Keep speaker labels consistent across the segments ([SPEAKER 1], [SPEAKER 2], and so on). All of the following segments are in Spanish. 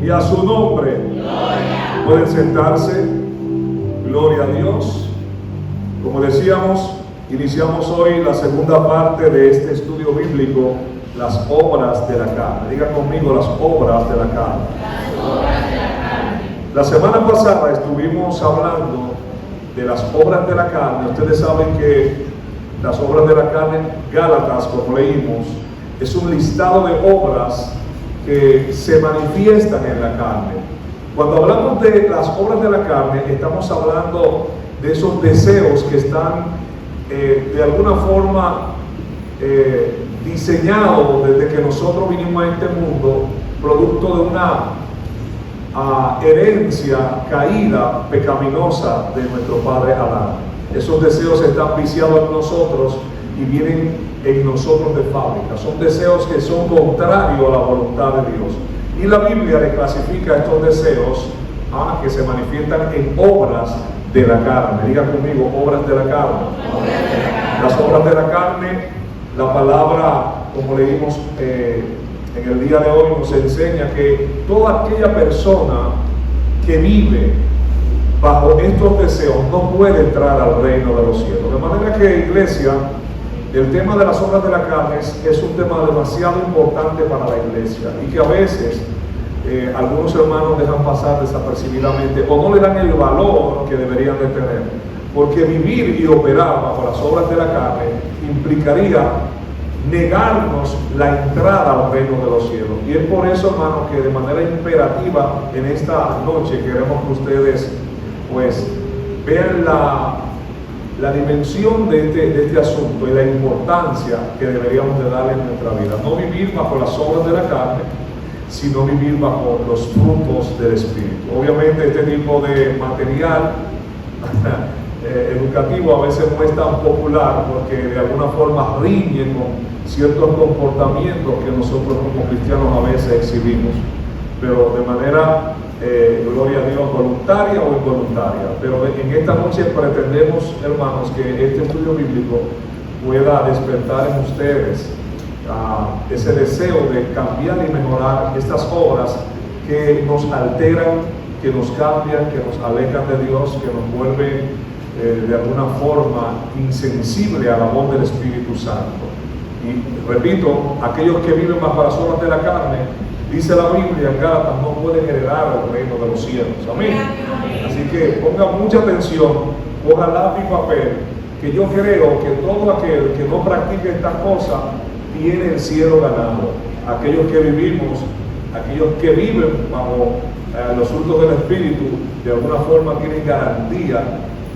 [SPEAKER 1] y a su nombre.
[SPEAKER 2] Gloria.
[SPEAKER 1] Pueden sentarse. Gloria a Dios. Como decíamos, iniciamos hoy la segunda parte de este estudio bíblico, las obras de la carne. Diga conmigo, las obras de la carne.
[SPEAKER 2] Las obras de la carne.
[SPEAKER 1] La semana pasada estuvimos hablando de las obras de la carne. Ustedes saben que las obras de la carne, Gálatas, como leímos, es un listado de obras que se manifiestan en la carne. Cuando hablamos de las obras de la carne, estamos hablando de esos deseos que están de alguna forma diseñados desde que nosotros vinimos a este mundo, producto de una herencia caída, pecaminosa de nuestro padre Adán. Esos deseos están viciados en nosotros y vienen en nosotros de fábrica. Son deseos que son contrarios a la voluntad de Dios. Y la Biblia le clasifica estos deseos que se manifiestan en obras de la carne. Diga conmigo, obras de la carne. Las obras de la carne, la palabra, como leímos en el día de hoy, nos enseña que toda aquella persona que vive bajo estos deseos no puede entrar al reino de los cielos. De manera que, iglesia, el tema de las obras de la carne es un tema demasiado importante para la iglesia y que a veces algunos hermanos dejan pasar desapercibidamente o no le dan el valor que deberían de tener, porque vivir y operar bajo las obras de la carne implicaría negarnos la entrada al reino de los cielos. Y es por eso, hermano, que de manera imperativa en esta noche queremos que ustedes pues vean la dimensión de este asunto y la importancia que deberíamos de darle en nuestra vida. No vivir bajo las obras de la carne, sino vivir bajo los frutos del Espíritu. Obviamente este tipo de material educativo a veces no es tan popular porque de alguna forma riñe con ciertos comportamientos que nosotros como cristianos a veces exhibimos, pero de manera gloria a Dios, voluntaria o involuntaria. Pero en esta noche pretendemos, hermanos, que este estudio bíblico pueda despertar en ustedes ese deseo de cambiar y mejorar estas obras que nos alteran, que nos cambian, que nos alejan de Dios, que nos vuelven de alguna forma insensible a la voz del Espíritu Santo. Y repito, aquellos que viven bajo las obras de la carne, dice la Biblia en Gálatas, no pueden heredar el reino de los cielos. Amén. Así que pongan mucha atención, cojan lápiz y papel, que yo creo que todo aquel que no practique estas cosas tiene el cielo ganado. Aquellos que vivimos, aquellos que viven bajo los frutos del Espíritu, de alguna forma tienen garantía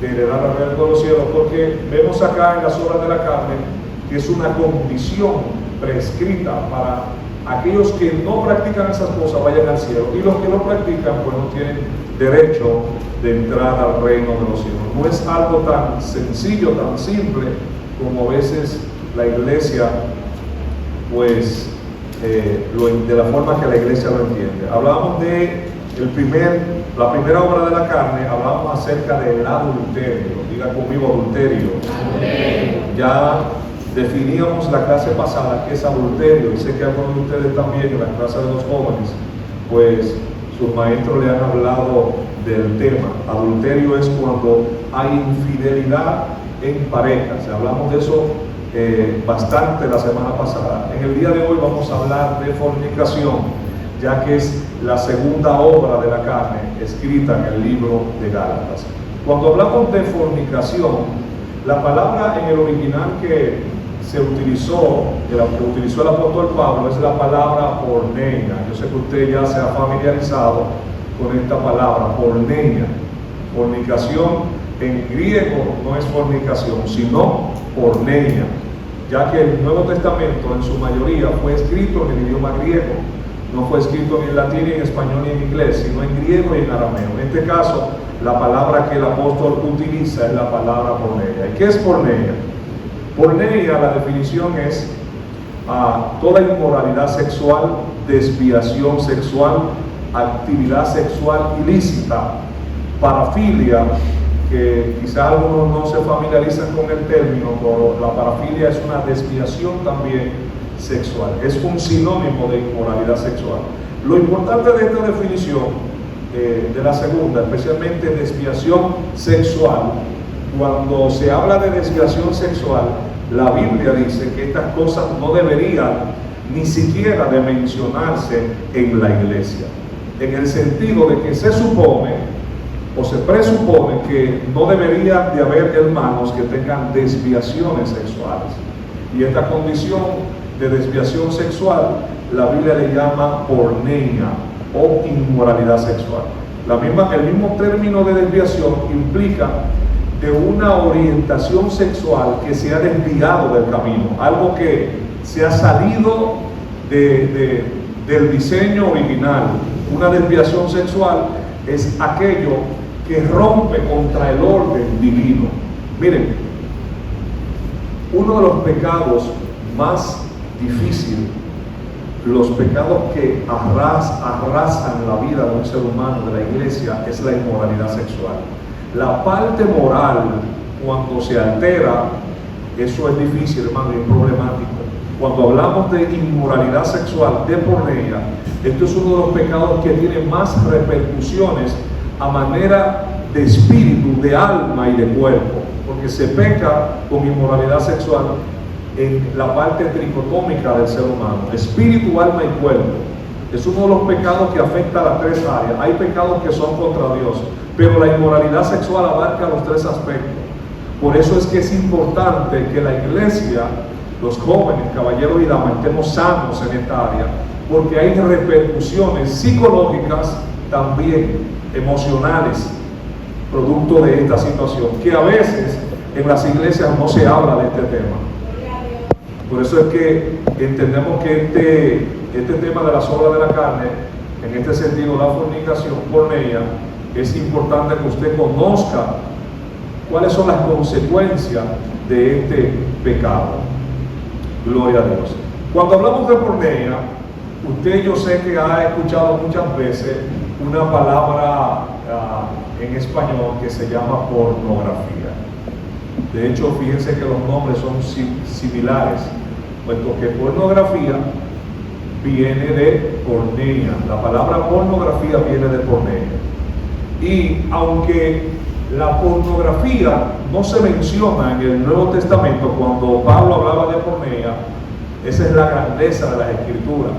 [SPEAKER 1] de heredar el reino de los cielos, porque vemos acá en las obras de la carne que es una condición prescrita para aquellos que no practican esas cosas vayan al cielo, y los que lo practican pues no tienen derecho de entrar al reino de los cielos. No es algo tan sencillo, tan simple como a veces la iglesia pues de la forma que la iglesia lo entiende. Hablábamos de la primera obra de la carne, hablábamos acerca del adulterio. Diga conmigo, adulterio. Ya definíamos la clase pasada que es adulterio, y sé que algunos de ustedes también en la clase de los jóvenes, pues sus maestros le han hablado del tema. Adulterio es cuando hay infidelidad en pareja. Hablamos de eso bastante la semana pasada. En el día de hoy vamos a hablar de fornicación, ya que es la segunda obra de la carne escrita en el libro de Gálatas. Cuando hablamos de fornicación, la palabra en el original que se utilizó, que utilizó el apóstol Pablo, es la palabra porneia. Yo sé que usted ya se ha familiarizado con esta palabra, porneia. Fornicación en griego no es fornicación, sino porneia, ya que el Nuevo Testamento en su mayoría fue escrito en el idioma griego. No fue escrito ni en latín, ni en español, ni en inglés, sino en griego y en arameo. En este caso, la palabra que el apóstol utiliza es la palabra porneia. ¿Y qué es porneia? Porneia, la definición es toda inmoralidad sexual, desviación sexual, actividad sexual ilícita, parafilia, que quizás algunos no se familiarizan con el término, pero la parafilia es una desviación también sexual, es un sinónimo de inmoralidad sexual. Lo importante de esta definición, de la segunda, especialmente desviación sexual, cuando se habla de desviación sexual, la Biblia dice que estas cosas no deberían ni siquiera de mencionarse en la iglesia, en el sentido de que se supone o se presupone que no debería de haber hermanos que tengan desviaciones sexuales, y esta condición de desviación sexual la Biblia le llama porneia o inmoralidad sexual. El mismo término de desviación implica de una orientación sexual que se ha desviado del camino, algo que se ha salido del diseño original. Una desviación sexual es aquello que rompe contra el orden divino. Miren, uno de los pecados más difíciles, los pecados que arrasan la vida de un ser humano, de la iglesia, es la inmoralidad sexual. La parte moral, cuando se altera, eso es difícil, hermano, y problemático. Cuando hablamos de inmoralidad sexual, de porneia, esto es uno de los pecados que tiene más repercusiones a manera de espíritu, de alma y de cuerpo, porque se peca con inmoralidad sexual en la parte tricotómica del ser humano, espíritu, alma y cuerpo. Es uno de los pecados que afecta a las tres áreas. Hay pecados que son contra Dios, pero la inmoralidad sexual abarca los tres aspectos. Por eso es que es importante que la iglesia, los jóvenes, caballeros y damas, estemos sanos en esta área, porque hay repercusiones psicológicas, también emocionales, producto de esta situación, que a veces en las iglesias no se habla de este tema. Por eso es que entendemos que este tema de las obras de la carne, en este sentido la fornicación, porneia, es importante que usted conozca cuáles son las consecuencias de este pecado. Gloria a Dios. Cuando hablamos de porneia, usted, yo sé que ha escuchado muchas veces una palabra en español que se llama pornografía. De hecho, fíjense que los nombres son similares, puesto que pornografía viene de porneia. La palabra pornografía viene de porneia. Y aunque la pornografía no se menciona en el Nuevo Testamento, cuando Pablo hablaba de porneia, esa es la grandeza de las Escrituras,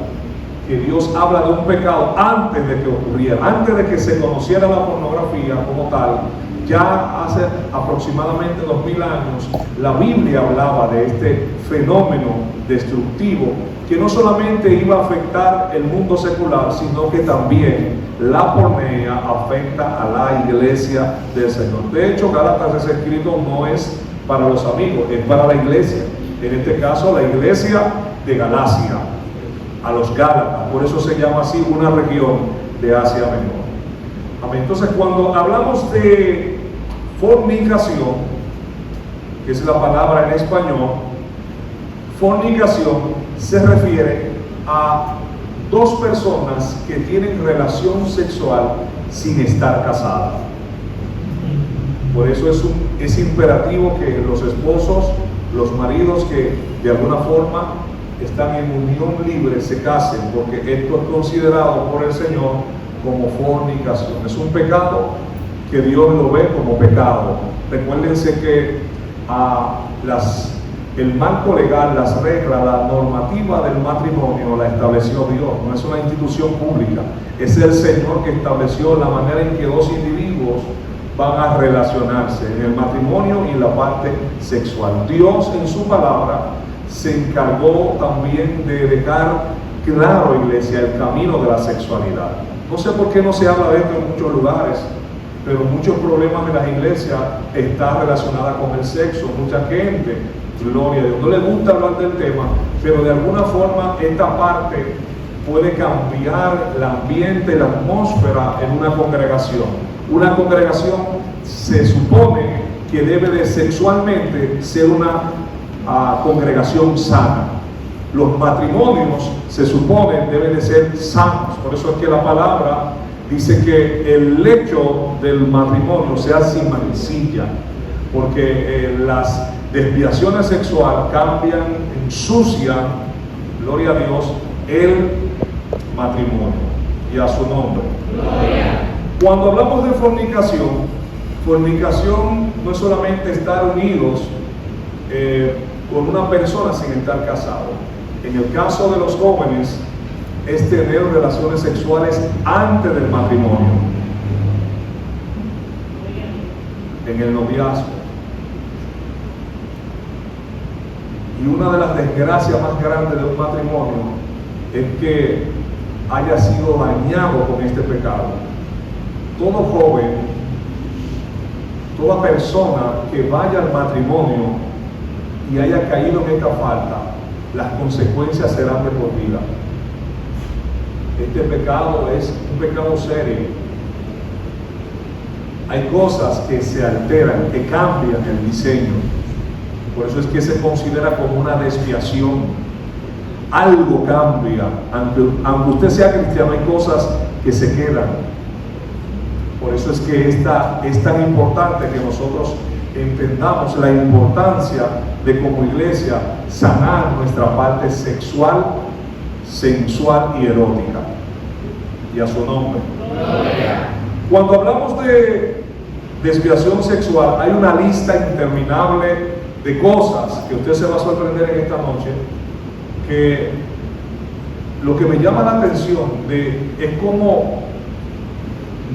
[SPEAKER 1] que Dios habla de un pecado antes de que ocurriera, antes de que se conociera la pornografía como tal. Ya hace aproximadamente 2000 años la Biblia hablaba de este fenómeno destructivo que no solamente iba a afectar el mundo secular, sino que también la porneia afecta a la iglesia del Señor. De hecho, Gálatas, ese escrito no es para los amigos, es para la iglesia. En este caso, la iglesia de Galacia, a los Gálatas. Por eso se llama así una región de Asia Menor. Amén. Entonces, cuando hablamos de fornicación, que es la palabra en español, fornicación se refiere a dos personas que tienen relación sexual sin estar casadas. Por eso es imperativo que los esposos, los maridos que de alguna forma están en unión libre se casen, porque esto es considerado por el Señor como fornicación. Es un pecado que Dios lo ve como pecado. Recuérdense que el marco legal, las reglas, la normativa del matrimonio la estableció Dios, no es una institución pública. Es el Señor que estableció la manera en que dos individuos van a relacionarse en el matrimonio y en la parte sexual. Dios en su palabra se encargó también de dejar claro, iglesia, el camino de la sexualidad. No sé por qué no se habla de esto en muchos lugares, pero muchos problemas de las iglesias están relacionados con el sexo. Mucha gente, gloria a Dios, no le gusta hablar del tema, pero de alguna forma esta parte puede cambiar el ambiente, la atmósfera en una congregación. Una congregación se supone que debe de sexualmente ser una congregación sana. Los matrimonios se supone deben de ser sanos. Por eso es que la palabra dice que el lecho del matrimonio sea sin mancilla, porque las desviaciones sexuales cambian, ensucian, gloria a Dios, el matrimonio y a su nombre.
[SPEAKER 2] Gloria.
[SPEAKER 1] Cuando hablamos de fornicación, fornicación no es solamente estar unidos con una persona sin estar casado. En el caso de los jóvenes, es tener relaciones sexuales antes del matrimonio, en el noviazgo. Y una de las desgracias más grandes de un matrimonio es que haya sido dañado con este pecado. Todo joven, toda persona que vaya al matrimonio y haya caído en esta falta, las consecuencias serán de por vida. Este pecado es un pecado serio. Hay cosas que se alteran, que cambian el diseño. Por eso es que se considera como una desviación. Algo cambia. Aunque usted sea cristiano, hay cosas que se quedan. Por eso es que es tan importante que nosotros entendamos la importancia de, como iglesia, sanar nuestra parte sexual, sensual y erótica. Y a su nombre.
[SPEAKER 2] Gloria.
[SPEAKER 1] Cuando hablamos de desviación sexual, hay una lista interminable de cosas que usted se va a sorprender en esta noche, que lo que me llama la atención es cómo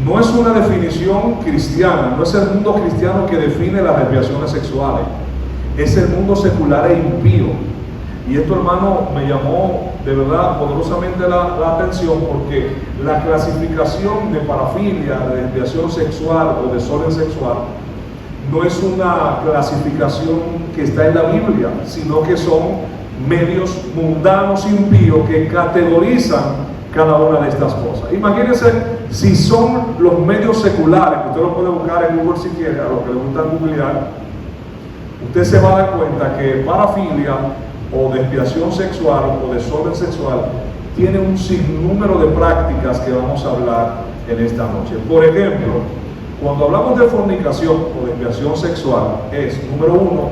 [SPEAKER 1] no es una definición cristiana, no es el mundo cristiano que define las desviaciones sexuales, es el mundo secular e impío. Y esto, hermano, me llamó de verdad poderosamente la atención, porque la clasificación de parafilia, de desviación sexual o desorden sexual, no es una clasificación que está en la Biblia, sino que son medios mundanos impíos que categorizan cada una de estas cosas. Imagínense si son los medios seculares, que usted lo puede buscar en Google si quiere, a los que le gusta googlear, usted se va a dar cuenta que parafilia o desviación sexual o desorden sexual tiene un sinnúmero de prácticas que vamos a hablar en esta noche. Por ejemplo, cuando hablamos de fornicación o desviación sexual, es, número uno,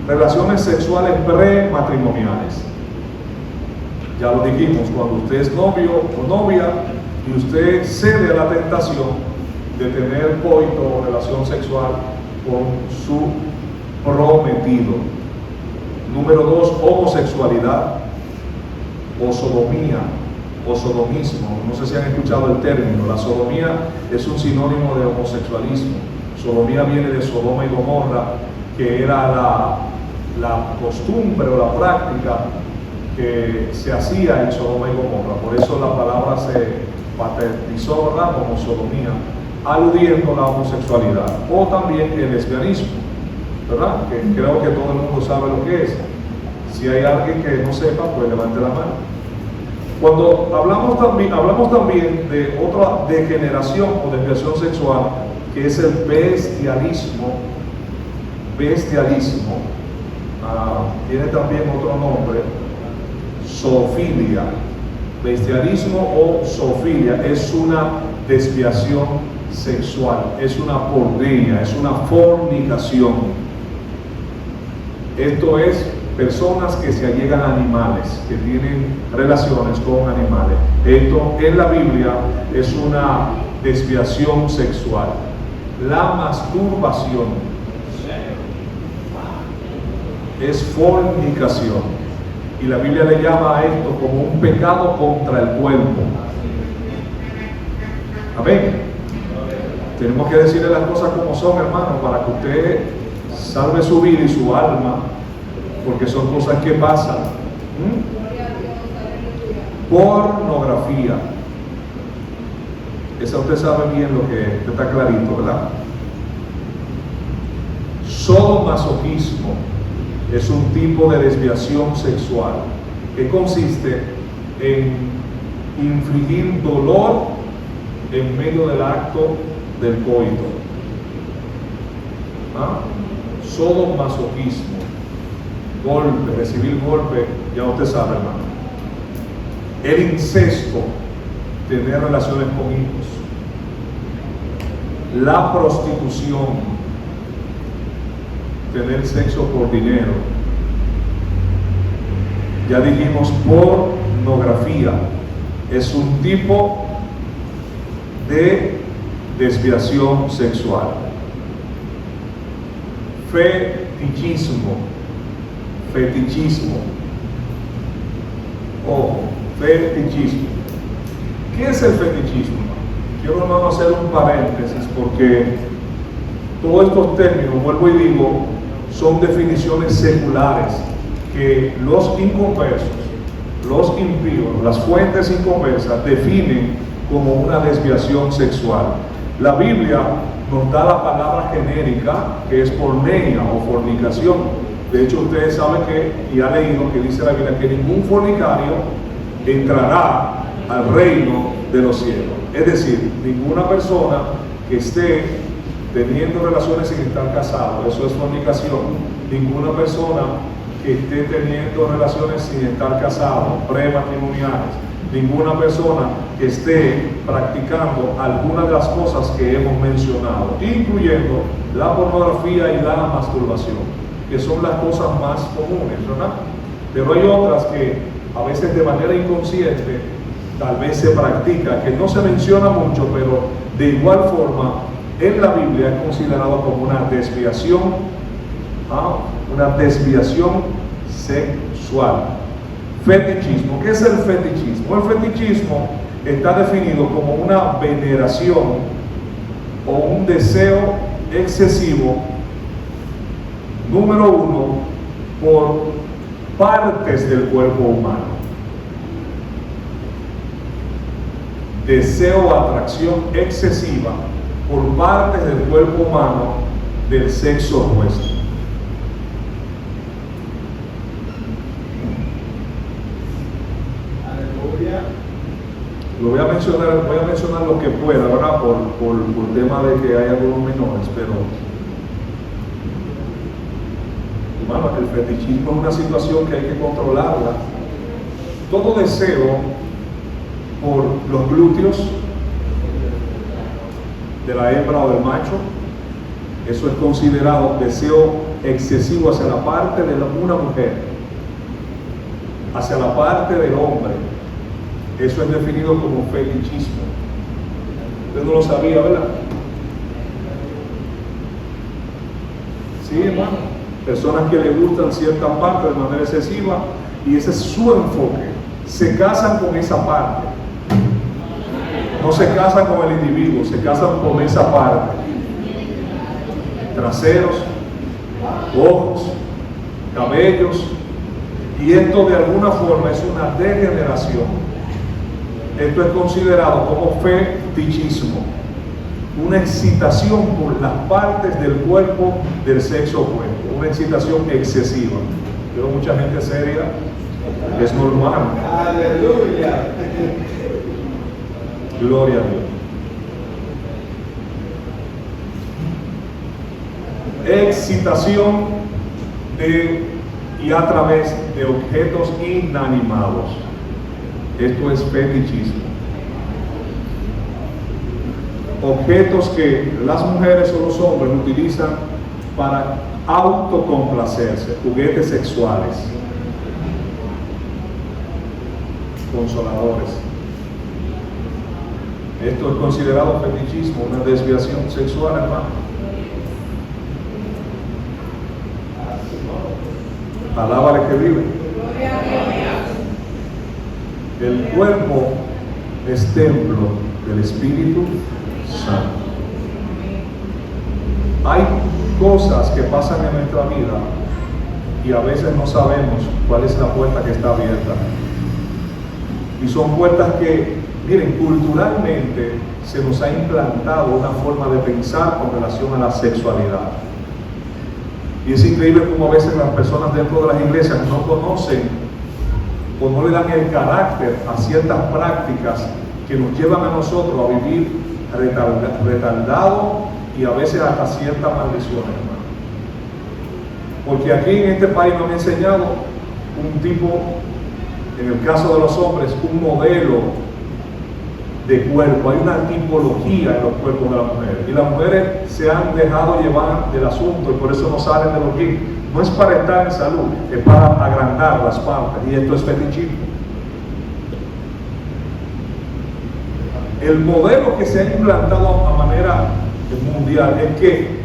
[SPEAKER 1] relaciones sexuales prematrimoniales. Ya lo dijimos, cuando usted es novio o novia y usted cede a la tentación de tener coito o relación sexual con su prometido. Número dos, homosexualidad o sodomía o sodomismo. No sé si han escuchado el término. La sodomía es un sinónimo de homosexualismo. Sodomía viene de Sodoma y Gomorra, que era la costumbre o la práctica que se hacía en Sodoma y Gomorra. Por eso la palabra se patentizó, ¿verdad?, como sodomía, aludiendo a la homosexualidad. O también el lesbianismo, ¿verdad?, que creo que todo el mundo sabe lo que es. Si hay alguien que no sepa, pues levante la mano. Cuando hablamos también de otra degeneración o desviación sexual, que es el bestialismo. Tiene también otro nombre, zoofilia. Bestialismo o zoofilia es una desviación sexual, es una pornea, es una fornicación. Esto es personas que se allegan a animales, que tienen relaciones con animales. Esto en la Biblia es una desviación sexual. La masturbación es fornicación. Y la Biblia le llama a esto como un pecado contra el cuerpo. Amén. Tenemos que decirle las cosas como son, hermano, para que usted salve su vida y su alma, porque son cosas que pasan. Pornografía. Esa usted sabe bien lo que está clarito, ¿verdad? Sadomasoquismo es un tipo de desviación sexual que consiste en infligir dolor en medio del acto del coito. Sadomasoquismo, golpe, recibir golpe, ya usted sabe, hermano. El incesto, tener relaciones con hijos. La prostitución, tener sexo por dinero. Ya dijimos pornografía, es un tipo de desviación sexual. Fetichismo. Fetichismo. Ojo, fetichismo. ¿Qué es el fetichismo? Quiero, hermano, hacer un paréntesis porque todos estos términos, vuelvo y digo, son definiciones seculares que los inconversos, los impíos, las fuentes inconversas definen como una desviación sexual. La Biblia nos da la palabra genérica que es porneia o fornicación. De hecho, ustedes saben que, y han leído que dice la Biblia que ningún fornicario entrará al reino de los cielos. Es decir, ninguna persona que esté teniendo relaciones sin estar casado, eso es fornicación. Ninguna persona que esté teniendo relaciones sin estar casado, prematrimoniales. Ninguna persona que esté practicando alguna de las cosas que hemos mencionado, incluyendo la pornografía y la masturbación, que son las cosas más comunes, ¿verdad? Pero hay otras que a veces de manera inconsciente tal vez se practica, que no se menciona mucho, pero de igual forma en la Biblia es considerado como una desviación sexual. Fetichismo. ¿Qué es el fetichismo? El fetichismo está definido como una veneración o un deseo excesivo, número uno, por partes del cuerpo humano. Deseo o atracción excesiva por partes del cuerpo humano del sexo opuesto. Voy a mencionar lo que pueda, ¿verdad? Por tema de que hay algunos menores, pero hermano, el fetichismo es una situación que hay que controlarla. Todo deseo por los glúteos de la hembra o del macho, eso es considerado deseo excesivo hacia la parte de una mujer, hacia la parte del hombre. Eso es definido como fetichismo. Usted no lo sabía, ¿verdad? Sí, hermano. Personas que le gustan ciertas partes de manera excesiva y ese es su enfoque. Se casan con esa parte. No se casan con el individuo, se casan con esa parte. Traseros, ojos, cabellos. Y esto de alguna forma es una degeneración. Esto es considerado como fetichismo, una excitación por las partes del cuerpo del sexo opuesto, una excitación excesiva. Pero mucha gente seria, es normal. Aleluya. Gloria a Dios. Excitación y a través de objetos inanimados. Esto es fetichismo. Objetos que las mujeres o los hombres utilizan para autocomplacerse, juguetes sexuales, consoladores. Esto es considerado fetichismo, una desviación sexual, hermano. Alábale que vive. El cuerpo es templo del Espíritu Santo. Hay cosas que pasan en nuestra vida y a veces no sabemos cuál es la puerta que está abierta. Y son puertas que, miren, culturalmente se nos ha implantado una forma de pensar con relación a la sexualidad. Y es increíble cómo a veces las personas dentro de las iglesias no conocen o no le dan el carácter a ciertas prácticas que nos llevan a nosotros a vivir retardado y a veces hasta ciertas maldiciones, hermano. Porque aquí en este país nos han enseñado un tipo, en el caso de los hombres, un modelo de cuerpo. Hay una tipología en los cuerpos de las mujeres y las mujeres se han dejado llevar del asunto y por eso no salen de los ring. No es para estar en salud, es para agrandar las partes y esto es fetichismo. El modelo que se ha implantado a manera mundial es que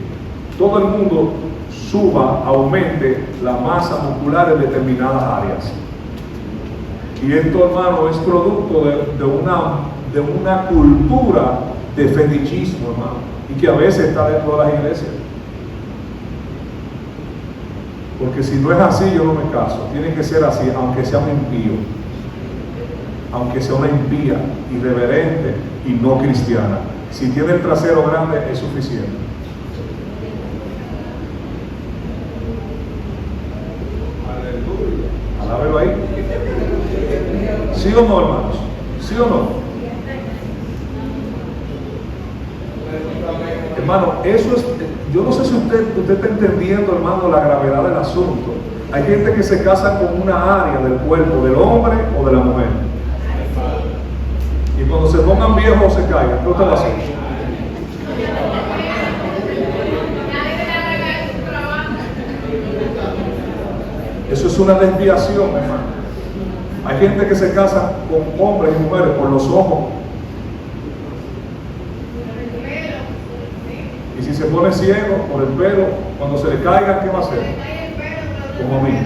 [SPEAKER 1] todo el mundo aumente la masa muscular en determinadas áreas. Y esto, hermano, es producto de una cultura de fetichismo, hermano, y que a veces está dentro de las iglesias. Porque si no es así, yo no me caso. Tiene que ser así, aunque sea un impío, aunque sea una impía, irreverente y no cristiana. Si tiene el trasero grande, es suficiente. Alábelo ahí. ¿Sí o no, hermanos? ¿Sí o no? Hermano, eso es, yo no sé si usted está entendiendo, hermano, la gravedad del asunto. Hay gente que se casa con una área del cuerpo, del hombre o de la mujer. Y cuando se pongan viejos se caigan. ¿Qué usted va a hacer? Eso es una desviación, hermano. Hay gente que se casa con hombres y mujeres por los ojos. Y si se pone ciego por el pelo, cuando se le caiga, ¿qué va a hacer? Como a mí.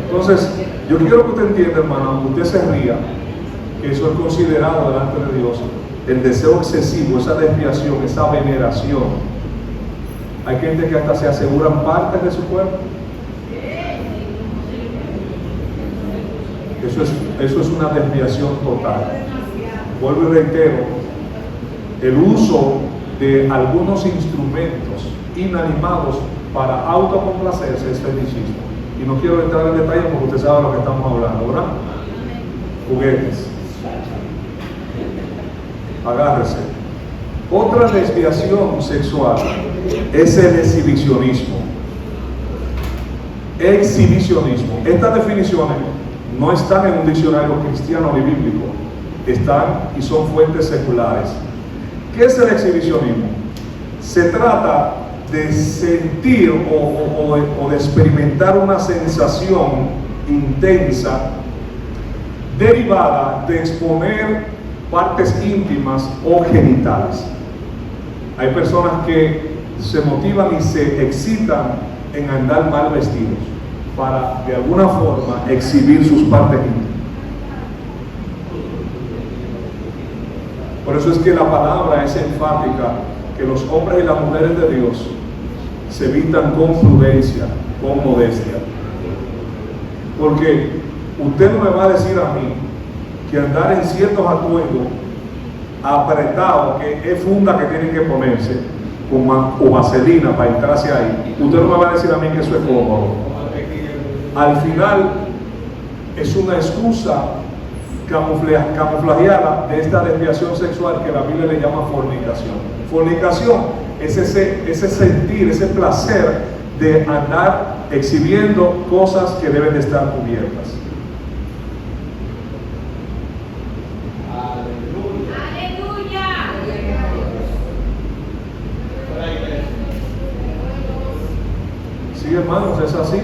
[SPEAKER 1] Entonces, yo quiero que usted entienda, hermano, aunque usted se ría, que eso es considerado delante de Dios, el deseo excesivo, esa desviación, esa veneración. Hay gente que hasta se aseguran partes de su cuerpo. Eso es una desviación total. Vuelvo y reitero, el uso de algunos instrumentos inanimados para autocomplacerse es fetichismo. Y no quiero entrar en detalle porque usted sabe de lo que estamos hablando, ¿verdad? Juguetes. Agárrese. Otra desviación sexual es el exhibicionismo. Exhibicionismo. Estas definiciones no están en un diccionario cristiano ni bíblico, están y son fuentes seculares. ¿Qué es el exhibicionismo? Se trata de sentir o de experimentar una sensación intensa derivada de exponer partes íntimas o genitales. Hay personas que se motivan y se excitan en andar mal vestidos para de alguna forma exhibir sus partes íntimas. Por eso es que la palabra es enfática, que los hombres y las mujeres de Dios se vistan con prudencia, con modestia. Porque usted no me va a decir a mí que andar en ciertos atuendos apretados, que es funda que tienen que ponerse, o vaselina para entrarse ahí, usted no me va a decir a mí que eso es cómodo. Al final es una excusa camuflajeada de esta desviación sexual que la Biblia le llama fornicación. Fornicación es ese sentir, ese placer de andar exhibiendo cosas que deben de estar cubiertas. Sí, hermanos, es así.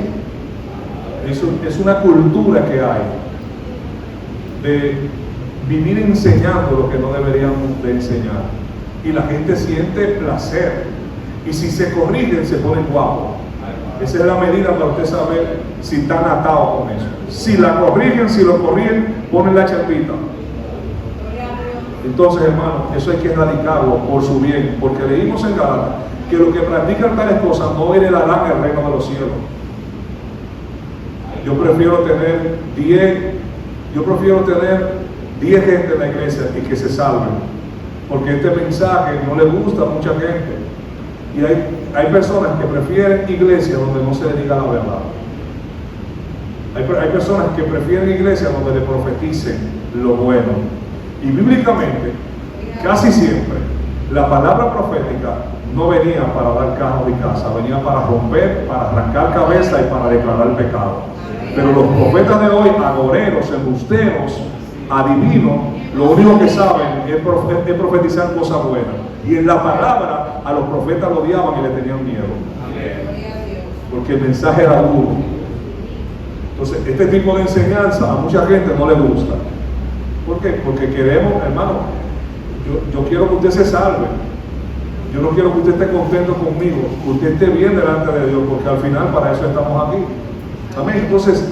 [SPEAKER 1] Es una cultura que hay de vivir enseñando lo que no deberíamos de enseñar. Y la gente siente placer. Y si se corrigen, se ponen guapos. Esa es la medida para usted saber si están atados con eso. Si la corrigen, si lo corrigen, ponen la chapita. Entonces, hermano, eso hay que erradicarlo por su bien. Porque leímos en Gálatas que los que practican tales cosas no heredarán el reino de los cielos. Yo prefiero tener 10 gente en la iglesia y que se salven, porque este mensaje no le gusta a mucha gente. Y hay personas que prefieren iglesias donde no se le diga la verdad. Hay personas que prefieren iglesias donde le profeticen lo bueno. Y bíblicamente, casi siempre, la palabra profética no venía para dar carros y casa, venía para romper, para arrancar cabeza y para declarar pecado. Pero los profetas de hoy, agoreros, embusteros, adivinos, lo único que saben es profetizar cosas buenas. Y en la palabra a los profetas lo odiaban y le tenían miedo. Porque el mensaje era duro. Entonces, este tipo de enseñanza a mucha gente no le gusta. ¿Por qué? Porque queremos, hermano, yo quiero que usted se salve. Yo no quiero que usted esté contento conmigo, que usted esté bien delante de Dios, porque al final para eso estamos aquí. Amén. Entonces,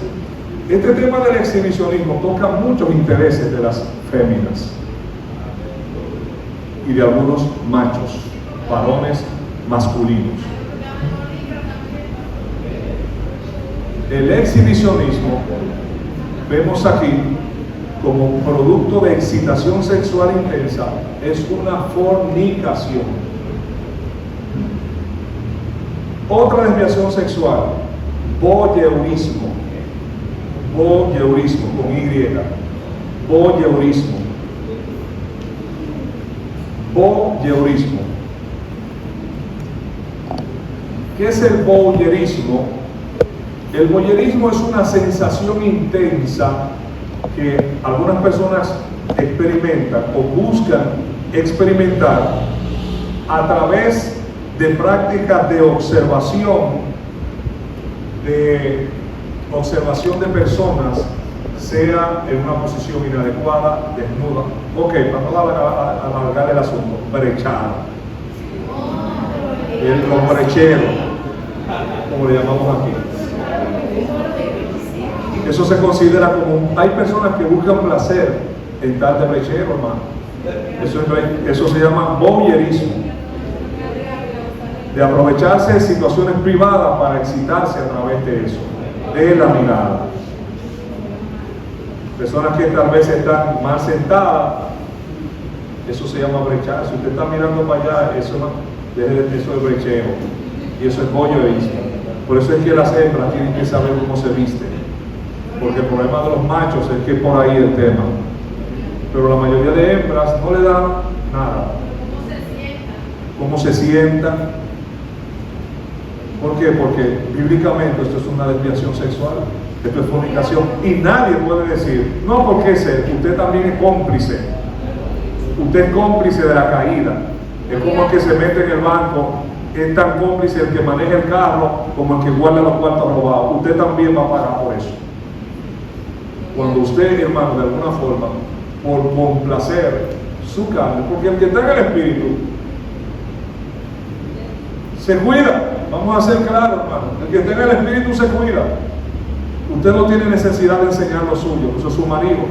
[SPEAKER 1] este tema del exhibicionismo toca muchos intereses de las féminas y de algunos machos, varones masculinos. El exhibicionismo, vemos aquí, como un producto de excitación sexual intensa, es una fornicación. Otra desviación sexual, voyeurismo. Voyeurismo, con Y. Voyeurismo. Voyeurismo. ¿Qué es el voyeurismo? El voyeurismo es una sensación intensa que algunas personas experimentan o buscan experimentar a través de prácticas de observación de personas, sea en una posición inadecuada, desnuda. Ok, vamos a alargar el asunto. Brechado. Los brecheros, como le llamamos aquí. Eso se considera como, hay personas que buscan placer en tal de brechero, hermano. Eso se llama voyeurismo. De aprovecharse de situaciones privadas para excitarse a través de eso, de la mirada. Personas que tal vez están mal sentadas, eso se llama brechar. Si usted está mirando para allá, eso es brecheo, y eso es voyeurismo. Por eso es que las hembras tienen que saber cómo se visten, porque el problema de los machos es que por ahí el tema, pero la mayoría de hembras no le dan nada. ¿Cómo se sientan? ¿Por qué? Porque bíblicamente esto es una desviación sexual, esto es fornicación, y nadie puede decir, no, porque usted también es cómplice, usted es cómplice de la caída. Es como el que se mete en el banco, es tan cómplice el que maneja el carro como el que guarda los cuartos robados. Usted también va a pagar por eso. Cuando usted, hermano, de alguna forma, por complacer su carne, porque el que tenga el espíritu se cuida. Vamos a ser claros, hermano. El que tenga el espíritu se cuida. Usted no tiene necesidad de enseñar lo suyo, eso es su marido.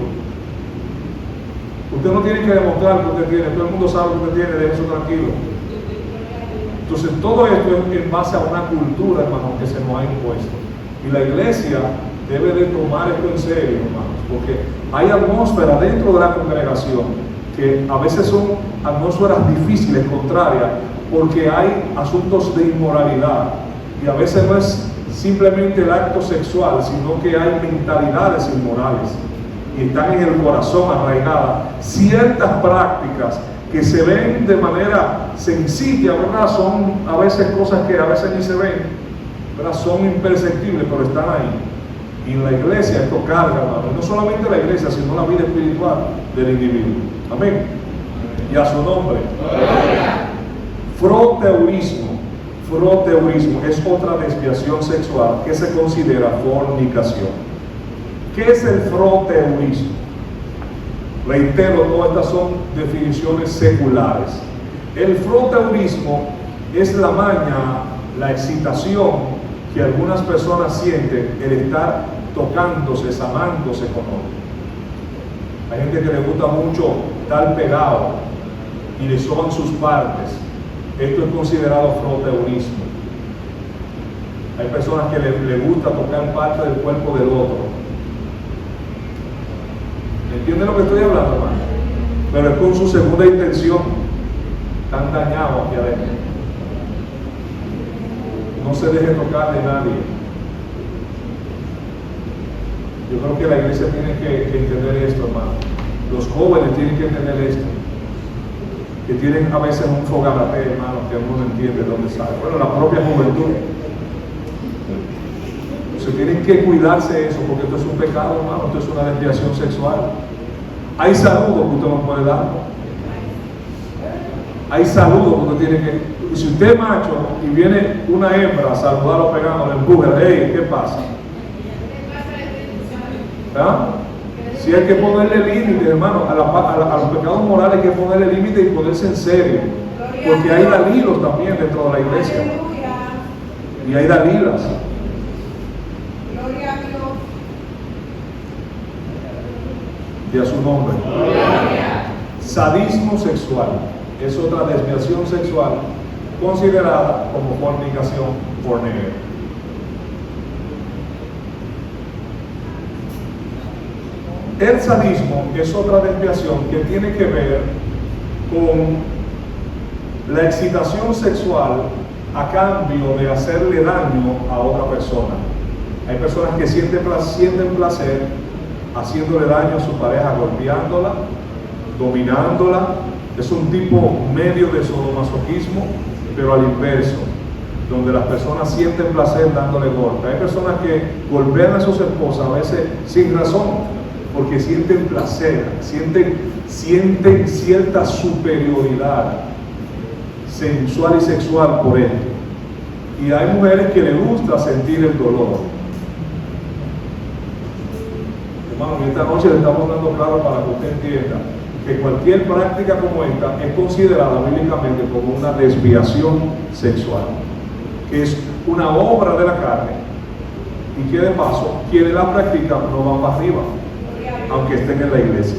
[SPEAKER 1] Usted no tiene que demostrar que usted tiene, todo el mundo sabe que usted tiene, deje eso tranquilo. Entonces todo esto es en base a una cultura, hermano, que se nos ha impuesto. Y la iglesia debe de tomar esto en serio, hermanos, porque hay atmósferas dentro de la congregación que a veces son atmósferas difíciles, contrarias, porque hay asuntos de inmoralidad, y a veces no es simplemente el acto sexual, sino que hay mentalidades inmorales, y están en el corazón arraigadas ciertas prácticas que se ven de manera sencilla, ¿verdad? Son a veces cosas que a veces ni se ven, ¿verdad? Son imperceptibles, pero están ahí. Y en la iglesia esto carga, hermano, no solamente la iglesia, sino la vida espiritual del individuo. Amén. Y a su nombre. Froteurismo. Froteurismo es otra desviación sexual que se considera fornicación. ¿Qué es el froteurismo? Reitero, todas estas son definiciones seculares. El froteurismo es la maña, la excitación que algunas personas sienten el estar tocándose, amándose con otro. Hay gente que le gusta mucho estar pegado y le soban sus partes. Esto es considerado froteurismo. Hay personas que le gusta tocar parte del cuerpo del otro. ¿Entienden lo que estoy hablando, hermano? Pero es con su segunda intención. Están dañados aquí adentro. No se deje tocar de nadie. Yo creo que la iglesia tiene que entender esto, hermano. Los jóvenes tienen que entender esto. Que tienen a veces un fogarate, hermano, que uno no entiende de dónde sale. Bueno, la propia juventud. Entonces tienen que cuidarse de eso, porque esto es un pecado, hermano, esto es una desviación sexual. Hay saludos que usted no puede dar. Hay saludos que usted tiene que... Si usted es macho y viene una hembra a saludarlo pegando, le empuja, hey, ¿qué pasa? ¿Ah? Si hay que ponerle límite, hermano, a los pecados morales hay que ponerle límite y ponerse en serio. Porque hay dalilos también dentro de la iglesia. Y hay dalilas.
[SPEAKER 3] Gloria a Dios.
[SPEAKER 1] Y a su nombre. Sadismo sexual es otra desviación sexual considerada como fornicación pornea. El sadismo es otra desviación que tiene que ver con la excitación sexual a cambio de hacerle daño a otra persona. Hay personas que sienten placer haciéndole daño a su pareja, golpeándola, dominándola. Es un tipo medio de sadomasoquismo, pero al inverso, donde las personas sienten placer dándole golpe. Hay personas que golpean a sus esposas a veces sin razón, porque sienten placer, sienten cierta superioridad sensual y sexual por esto. Y hay mujeres que les gusta sentir el dolor. Hermano, esta noche le estamos dando claro para que usted entienda que cualquier práctica como esta es considerada bíblicamente como una desviación sexual, que es una obra de la carne, y que de paso, quienes la practican no van para arriba, aunque estén en la iglesia.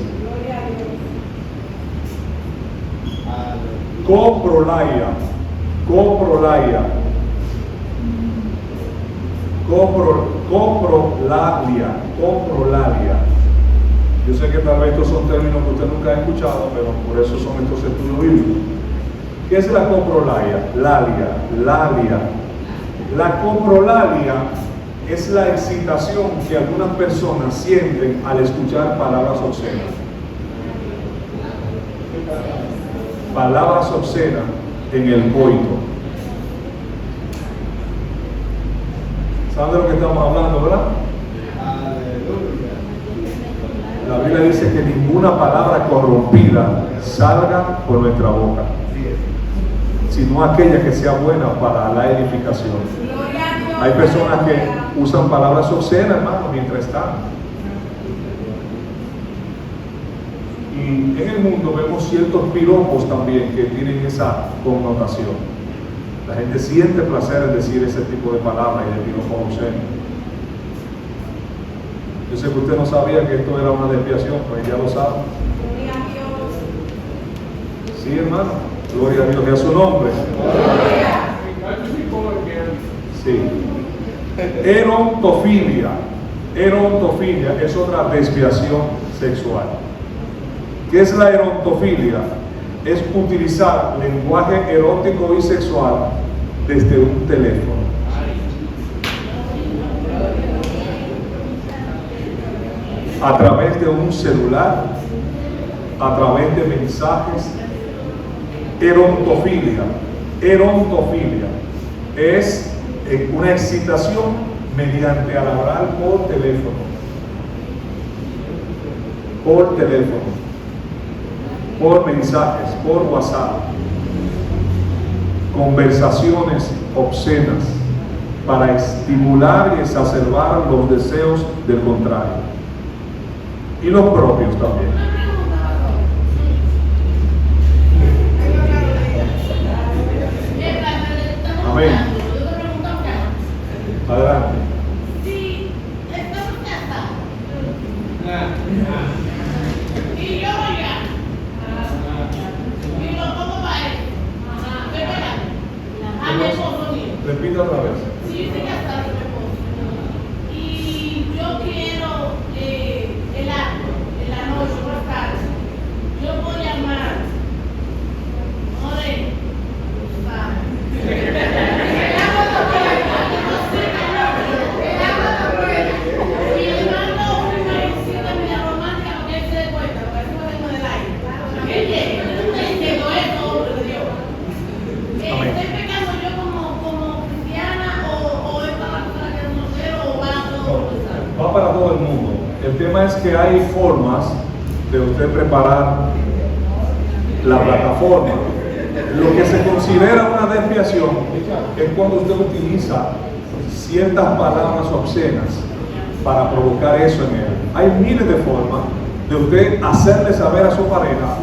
[SPEAKER 1] Coprolalia. Yo sé que tal vez estos son términos que usted nunca ha escuchado, pero por eso son estos estudios bíblicos. ¿Qué es la coprolalia? Lalia. La coprolalia es la excitación que algunas personas sienten al escuchar palabras obscenas. Palabras obscenas en el coito. ¿Saben de lo que estamos hablando, verdad? La Biblia dice que ninguna palabra corrompida salga por nuestra boca, sino aquella que sea buena para la edificación. Hay personas que usan palabras obscenas, hermano, mientras están. Y en el mundo vemos ciertos piropos también que tienen esa connotación. La gente siente placer en decir ese tipo de palabras y de piropos obscenos. Yo sé que usted no sabía que esto era una desviación, pues ya lo sabe. Sí, hermano. Gloria a Dios y a su nombre. Sí. Erontofilia. Erontofilia es otra desviación sexual. ¿Qué es la erontofilia? Es utilizar lenguaje erótico y sexual desde un teléfono. A través de un celular, a través de mensajes. Erontofilia es una excitación mediante al hablar por teléfono, por mensajes, por WhatsApp, conversaciones obscenas para estimular y exacerbar los deseos del contrario y los propios también. Amén. Adelante.
[SPEAKER 4] Si estamos casados y yo allá y lo pongo para él, ¿verdad? A mi esposo mío.
[SPEAKER 1] Repita otra vez.
[SPEAKER 4] Si yo estoy casada con mi esposo y yo quiero en la noche más tarde, yo puedo llamar, joder,
[SPEAKER 1] va para todo el mundo. El tema es que hay formas de usted preparar la plataforma. Lo que se considera una desviación es cuando usted utiliza ciertas palabras obscenas para provocar eso en él. Hay miles de formas de usted hacerle saber a su pareja,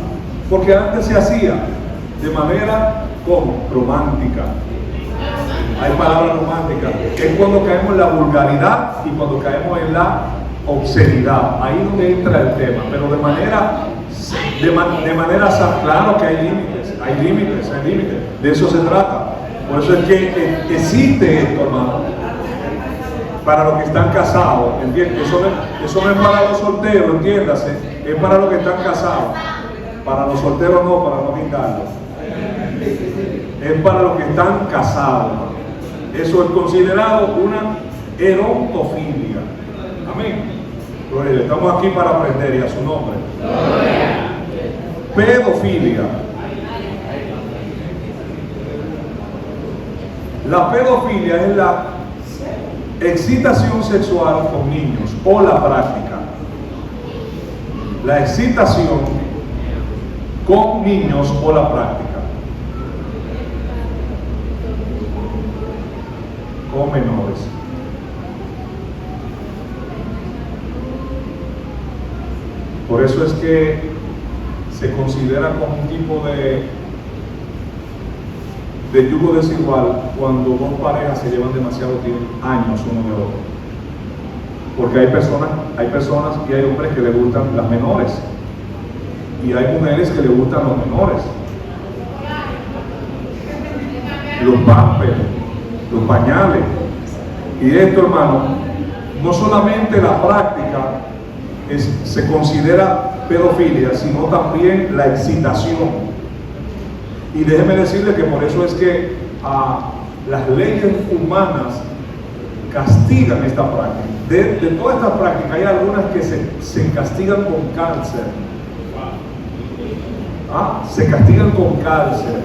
[SPEAKER 1] porque antes se hacía de manera como romántica. Hay palabras románticas. Es cuando caemos en la vulgaridad y cuando caemos en la obscenidad. Ahí es donde entra el tema. Pero de manera sana, claro que hay límites. De eso se trata. Por eso es que existe esto, hermano. Para los que están casados, ¿entiendes? Eso no es para los solteros, entiéndase. Es para los que están casados. Para los solteros no, para no quitarlos. Es para los que están casados. Eso es considerado una erotofilia. Amén. Gloria, estamos aquí para aprender y a su nombre. Pedofilia. La pedofilia es la excitación sexual con niños o la práctica. La excitación con niños o la práctica. Con menores. Por eso es que se considera como un tipo de yugo desigual cuando dos parejas se llevan demasiado años uno de otro. Porque hay personas y hay hombres que les gustan las menores y hay mujeres que les gustan los menores. Los pampers, los pañales. Y esto, hermano, no solamente la práctica se considera pedofilia, sino también la excitación. Y déjeme decirle que por eso es que las leyes humanas castigan esta práctica. De todas estas prácticas hay algunas que se castigan con cárcel. Se castigan con cárcel.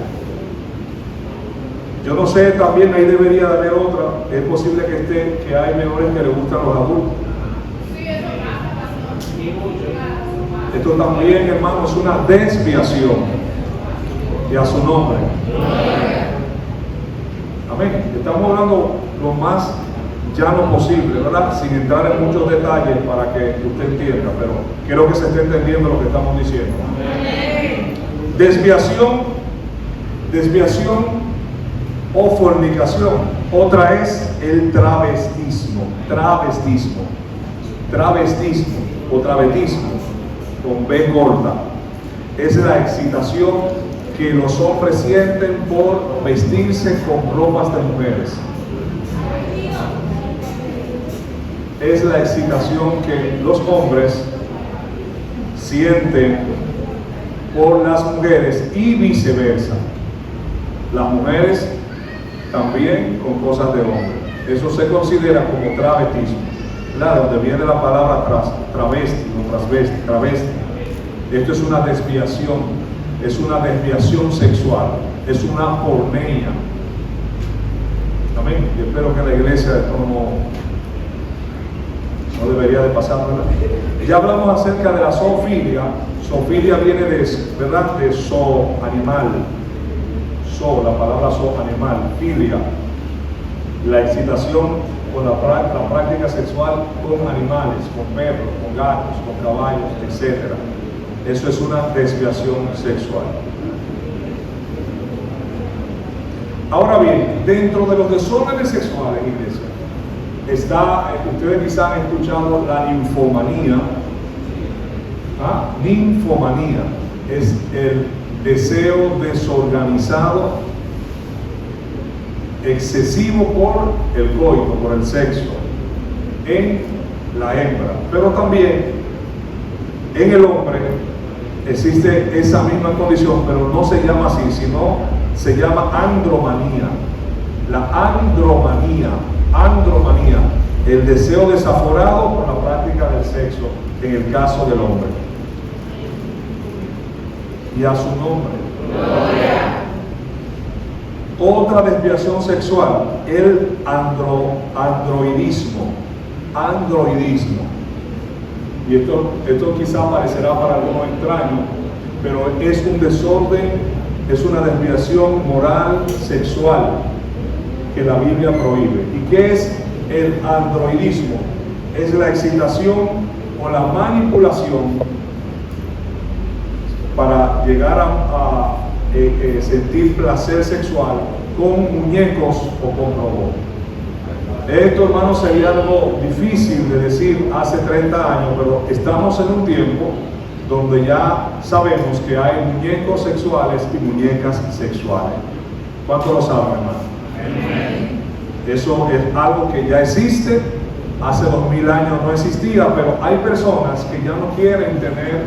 [SPEAKER 1] Yo no sé, también ahí debería de haber otra. Es posible que hay menores que les gustan los adultos. Esto también, hermano, es una desviación. Y a su nombre. Amén. Estamos hablando lo más llano posible, ¿verdad? Sin entrar en muchos detalles para que usted entienda, pero quiero que se esté entendiendo lo que estamos diciendo. Desviación o fornicación. Otra es el travestismo o travetismo, con B corta. Es la excitación que los hombres sienten por vestirse con ropas de mujeres. Es la excitación que los hombres sienten por las mujeres y viceversa. Las mujeres también con cosas de hombre. Eso se considera como travestismo. Claro, donde viene la palabra travesti o travesti. Esto es una desviación. Es una desviación sexual, es una porneia. Amén. Y espero que la iglesia esto no debería de pasar, ¿verdad? Ya hablamos acerca de la zoofilia. Zoofilia viene ¿verdad? De zoo, animal. La palabra zoo, animal. Filia, la excitación con la práctica sexual con animales, con perros, con gatos, con caballos, etc. Eso es una desviación sexual. Ahora bien, dentro de los desórdenes sexuales, iglesia, ustedes quizás han escuchado la ninfomanía. Ninfomanía es el deseo desorganizado, excesivo por el coito, por el sexo, en la hembra, pero también en el hombre existe esa misma condición, pero no se llama así, sino se llama andromanía. La andromanía, el deseo desaforado por la práctica del sexo en el caso del hombre. Y a su nombre. Otra desviación sexual, el androidismo. Y esto quizá parecerá para algunos extraño, pero es un desorden, es una desviación moral sexual que la Biblia prohíbe. ¿Y qué es el androidismo? Es la excitación o la manipulación para llegar a sentir placer sexual con muñecos o con robots. Esto, hermano, sería algo difícil de decir hace 30 años, pero estamos en un tiempo donde ya sabemos que hay muñecos sexuales y muñecas sexuales. ¿Cuántos lo saben, hermano? Eso es algo que ya existe. Hace 2000 años no existía, pero hay personas que ya no quieren tener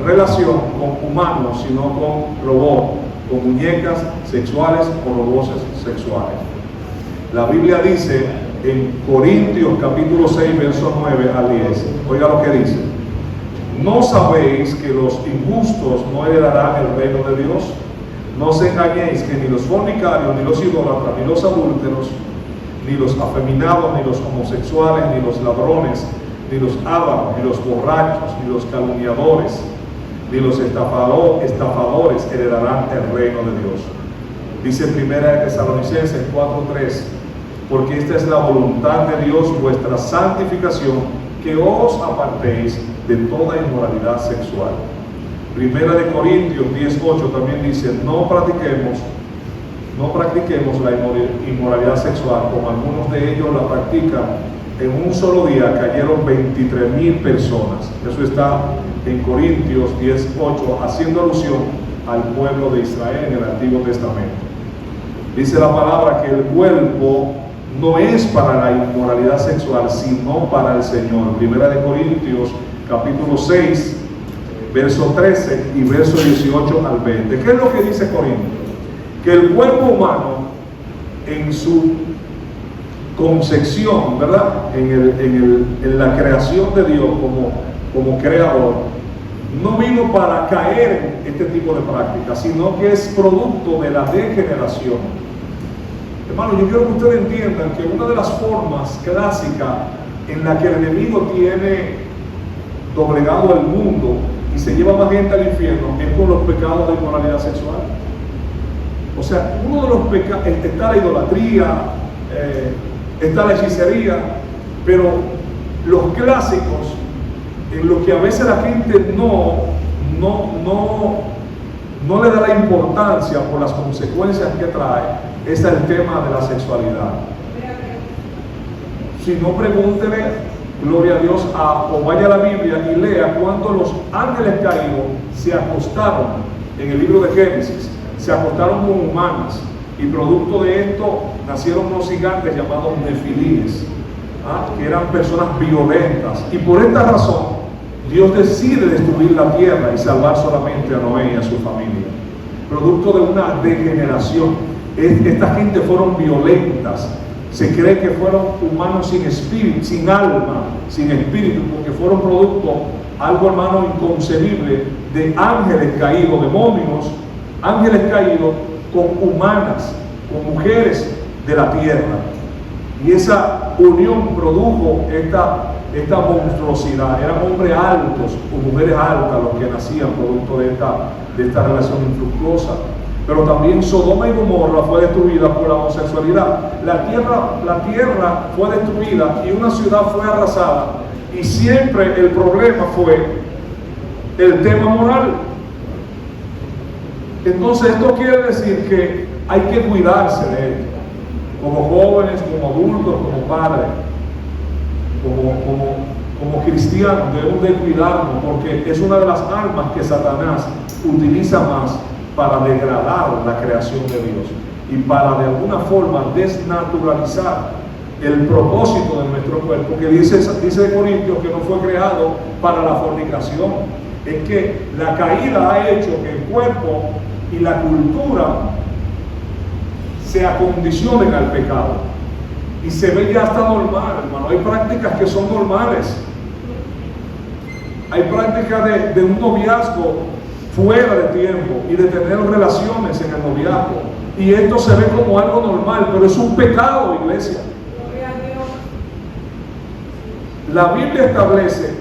[SPEAKER 1] relación con humanos, sino con robots, con muñecas sexuales o robots sexuales. La Biblia dice en Corintios capítulo 6, verso 9 al 10, oiga lo que dice: ¿no sabéis que los injustos no heredarán el reino de Dios? No os engañéis, que ni los fornicarios, ni los idólatras, ni los adúlteros, ni los afeminados, ni los homosexuales, ni los ladrones, ni los ávaros, ni los borrachos, ni los calumniadores, ni los estafadores heredarán el reino de Dios. Dice 1 Tesalonicenses 4:3, porque esta es la voluntad de Dios, vuestra santificación, que os apartéis de toda inmoralidad sexual. 1 Corintios 10:8 también dice: no practiquemos la inmoralidad sexual, como algunos de ellos la practican. En un solo día cayeron 23,000 personas. Eso está en Corintios 10:8, haciendo alusión al pueblo de Israel en el Antiguo Testamento. Dice la palabra que el cuerpo no es para la inmoralidad sexual, sino para el Señor. 1 Corintios capítulo 6, verso 13 y verso 18 al 20. ¿Qué es lo que dice Corintios? Que el cuerpo humano en su concepción, ¿verdad? En la creación de Dios como creador, no vino para caer en este tipo de prácticas, sino que es producto de la degeneración. Hermano, yo quiero que ustedes entiendan que una de las formas clásicas en la que el enemigo tiene doblegado el mundo y se lleva más gente al infierno es con los pecados de inmoralidad sexual. O sea, uno de los pecados está la idolatría, está la hechicería, pero los clásicos, en los que a veces la gente no le da la importancia por las consecuencias que trae, es el tema de la sexualidad. Si no, pregúntele, gloria a Dios, o vaya a la Biblia y lea cuántos los ángeles caídos se acostaron en el libro de Génesis, se acostaron con humanas, y producto de esto nacieron unos gigantes llamados nefilines, que eran personas violentas, y por esta razón Dios decide destruir la tierra y salvar solamente a Noé y a su familia, producto de una degeneración. Esta gente fueron violentas. Se cree que fueron humanos sin espíritu, sin alma, sin espíritu, porque fueron producto, algo, hermano, inconcebible, de ángeles caídos, demonios, ángeles caídos con humanas, con mujeres de la tierra. Y esa unión produjo esta monstruosidad. Eran hombres altos o mujeres altas los que nacían producto de esta relación infructuosa. Pero también Sodoma y Gomorra fue destruida por la homosexualidad. La tierra fue destruida y una ciudad fue arrasada. Y siempre el problema fue el tema moral. Entonces esto quiere decir que hay que cuidarse de esto. Como jóvenes, como adultos, como padres, como cristianos debemos de cuidarnos, porque es una de las armas que Satanás utiliza más para degradar la creación de Dios y para de alguna forma desnaturalizar el propósito de nuestro cuerpo, que dice Corintios que no fue creado para la fornicación. Es que la caída ha hecho que el cuerpo y la cultura se acondicionen al pecado y se ve ya hasta normal, hermano. Hay prácticas que son normales. Hay prácticas de un noviazgo fuera de tiempo y de tener relaciones en el noviazgo, y esto se ve como algo normal, pero es un pecado, iglesia. La Biblia establece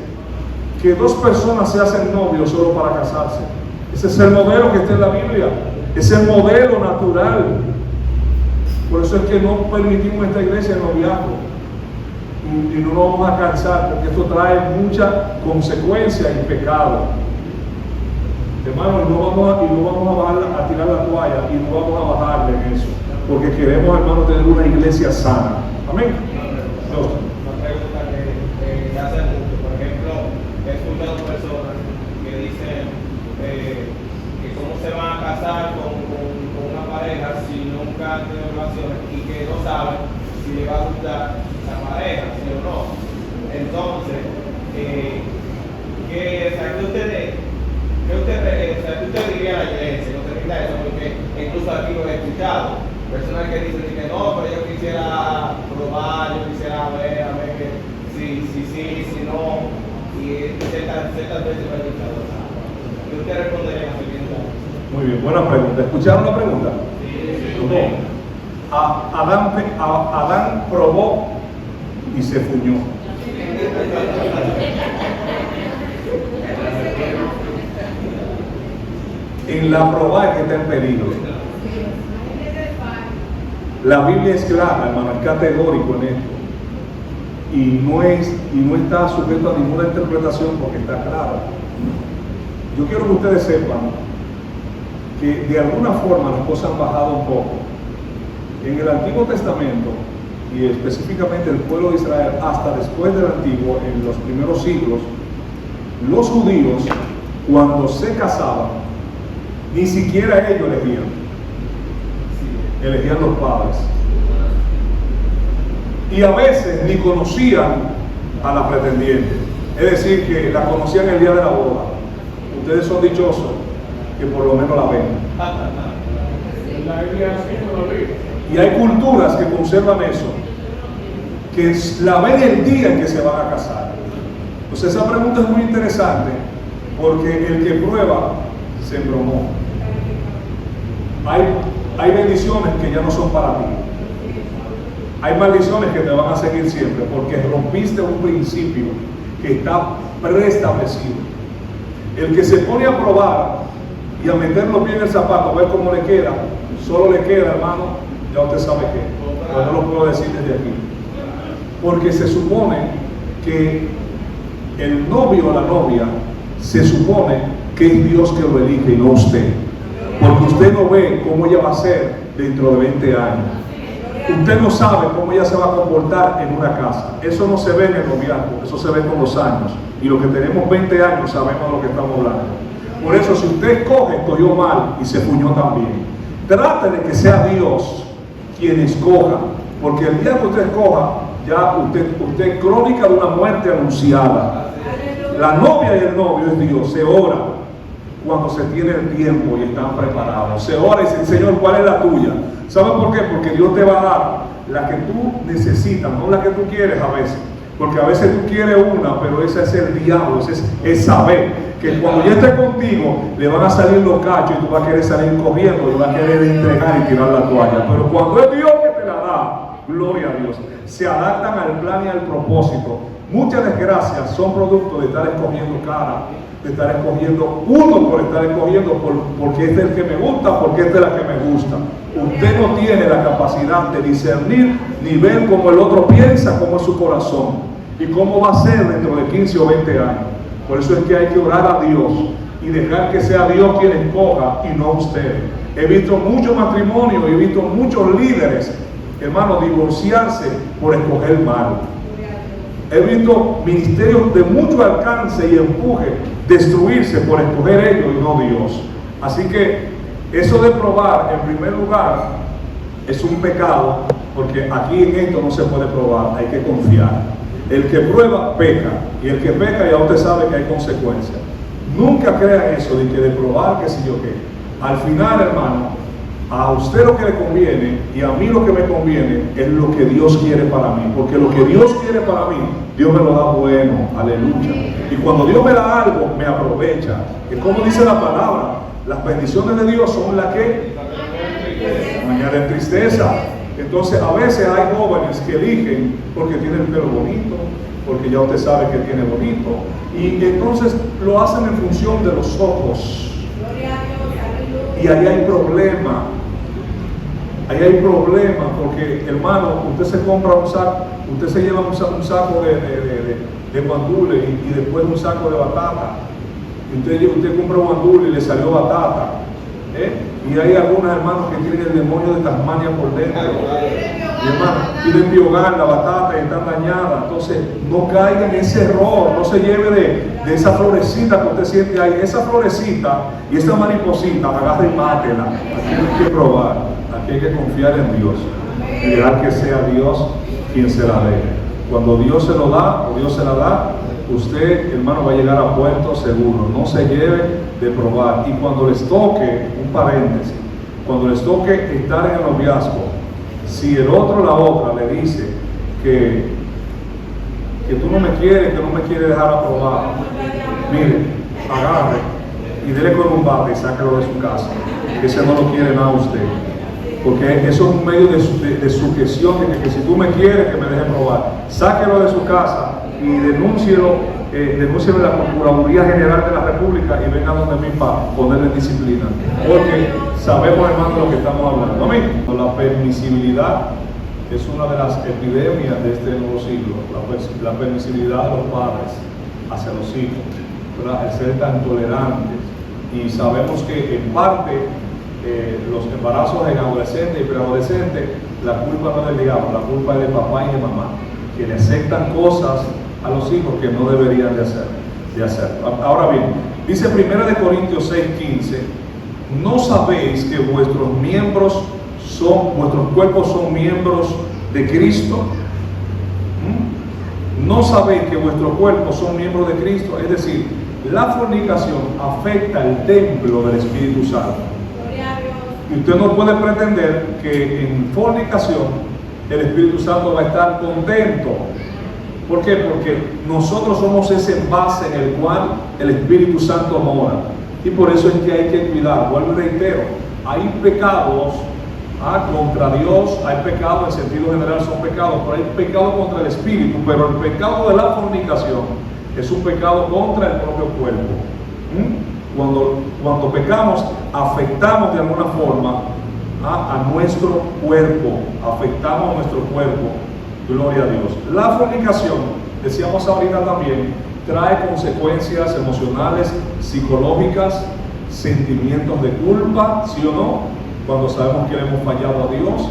[SPEAKER 1] que dos personas se hacen novios solo para casarse. Ese es el modelo que está en la Biblia, es el modelo natural. Por eso es que no permitimos en esta iglesia el noviazgo y no nos vamos a cansar, porque esto trae mucha consecuencia y pecado. Hermano, y no vamos a tirar la toalla y no vamos a bajarle en eso, porque queremos, hermano, tener una iglesia sana. Amén.
[SPEAKER 3] Una pregunta que hace mucho, por ejemplo, he escuchado personas que dicen que cómo se van a casar con una pareja si nunca han tenido relaciones y que no saben si le va a gustar la pareja, sí o no. Entonces, ¿qué usted diría a la iglesia? No termina eso, porque incluso aquí lo he escuchado. Personas que dicen que no, pero yo quisiera probar, yo quisiera ver, a ver que si no, y ciertas veces me ha gustado. ¿Qué usted respondería a esa pregunta?
[SPEAKER 1] Muy bien, buena pregunta. ¿Escucharon la pregunta?
[SPEAKER 3] Sí.
[SPEAKER 1] Adán probó y se fuñó. En la probada que está en peligro. La Biblia es clara, hermano, es categórico en esto. Y no está sujeto a ninguna interpretación porque está claro. Yo quiero que ustedes sepan que de alguna forma las cosas han bajado un poco. En el Antiguo Testamento, y específicamente el pueblo de Israel, hasta después del Antiguo, en los primeros siglos, los judíos, cuando se casaban, ni siquiera ellos elegían los padres. Y a veces ni conocían a la pretendiente. Es decir, que la conocían el día de la boda. Ustedes son dichosos que por lo menos la ven. Y hay culturas que conservan eso, que la ven el día en que se van a casar. Entonces esa pregunta es muy interesante, porque el que prueba se embromó. Hay bendiciones que ya no son para ti. Hay maldiciones que te van a seguir siempre, porque rompiste un principio que está preestablecido. El que se pone a probar y a meter los pies en el zapato, a ver cómo le queda, solo le queda, hermano, ya usted sabe qué. Pero no lo puedo decir desde aquí. Porque se supone que el novio o la novia, se supone que es Dios que lo elige y no usted. Porque usted no ve cómo ella va a ser dentro de 20 años. Usted no sabe cómo ella se va a comportar en una casa. Eso no se ve en el noviazgo, eso se ve con los años. Y los que tenemos 20 años sabemos de lo que estamos hablando. Por eso, si usted escogió mal y se fuñó también. Trate de que sea Dios quien escoja, porque el día que usted escoja, ya usted es crónica de una muerte anunciada. La novia y el novio es Dios. Se ora cuando se tiene el tiempo y están preparados. Se ora y dice: Señor, ¿cuál es la tuya? ¿Sabe por qué? Porque Dios te va a dar la que tú necesitas, no la que tú quieres a veces. Porque a veces tú quieres una, pero ese es el diablo, ese es saber que cuando ya esté contigo le van a salir los cachos y tú vas a querer salir corriendo y vas a querer entregar y tirar la toalla. Pero cuando es Dios que te la da, gloria a Dios, se adaptan al plan y al propósito. Muchas desgracias son producto de estar escogiendo cara, de estar escogiendo uno por estar escogiendo, porque este es el que me gusta, porque esta es la que me gusta. Usted no tiene la capacidad de discernir ni ver cómo el otro piensa, cómo es su corazón y cómo va a ser dentro de 15 o 20 años. Por eso es que hay que orar a Dios y dejar que sea Dios quien escoja y no usted. He visto muchos matrimonios, he visto muchos líderes, hermanos, divorciarse por escoger mal. He visto ministerios de mucho alcance y empuje destruirse por escoger ellos y no Dios. Así que eso de probar, en primer lugar, es un pecado, porque aquí en esto no se puede probar, hay que confiar. El que prueba, peca, y el que peca ya usted sabe que hay consecuencias. Nunca crea eso de probar que si yo qué. Al final, hermano, a usted lo que le conviene y a mí lo que me conviene es lo que Dios quiere para mí, porque lo que Dios quiere para mí, Dios me lo da bueno, aleluya. Y cuando Dios me da algo, me aprovecha. Y como dice la palabra, las bendiciones de Dios son las que me añaden tristeza. Entonces a veces hay jóvenes que eligen porque tienen el pelo bonito, porque ya usted sabe que tiene bonito, y entonces lo hacen en función de los ojos. Y ahí hay problema. Ahí hay problema, porque hermano, usted se compra un saco, usted se lleva un saco de guandule y después un saco de batata. Usted compra guandul y le salió batata. Y hay algunos hermanos que tienen el demonio de Tasmania por dentro. Y hermanos, tienen biogar, la batata y están dañadas. Entonces, no caiga en ese error, no se lleve de esa florecita que usted siente ahí. Esa florecita y esa mariposita, agarre y mátela. Aquí hay que probar, aquí hay que confiar en Dios y dejar que sea Dios quien se la dé. Cuando Dios se lo da o Dios se la da, usted, hermano, va a llegar a puerto seguro. No se lleve de probar. Y cuando les toque, un paréntesis, cuando les toque estar en el noviazgo, si el otro o la otra le dice que tú no me quieres, que no me quieres dejar aprobar, mire, agarre y dele con un bate y sáquelo de su casa, que ese no lo quiere nada a usted, porque eso es un medio de sujeción, de que si tú me quieres, que me dejes probar, sáquelo de su casa y denúncielo en la Procuraduría General de la República y venga donde mí para ponerle disciplina, porque sabemos, hermano, de lo que estamos hablando. Amén. La permisibilidad es una de las epidemias de este nuevo siglo, la permisibilidad de los padres hacia los hijos, ¿verdad? El ser tan tolerantes, y sabemos que en parte los embarazos en adolescentes y preadolescentes, la culpa no es del diablo, la culpa es de papá y de mamá, que le aceptan cosas a los hijos que no deberían de hacer. Ahora bien, dice 1 Corintios 6:15, ¿no sabéis que vuestros cuerpos son miembros de Cristo? ¿No sabéis que vuestros cuerpos son miembros de Cristo? Es decir, la fornicación afecta el templo del Espíritu Santo. Y usted no puede pretender que en fornicación el Espíritu Santo va a estar contento. ¿Por qué? Porque nosotros somos ese envase en el cual el Espíritu Santo mora. Y por eso es que hay que cuidar. Vuelvo y reitero, hay pecados contra Dios, hay pecados en sentido general, son pecados, pero hay pecado contra el Espíritu. Pero el pecado de la fornicación es un pecado contra el propio cuerpo. Cuando pecamos, afectamos de alguna forma a nuestro cuerpo, afectamos a nuestro cuerpo. Gloria a Dios. La fornicación, decíamos ahorita también, trae consecuencias emocionales, psicológicas, sentimientos de culpa, ¿sí o no? Cuando sabemos que le hemos fallado a Dios,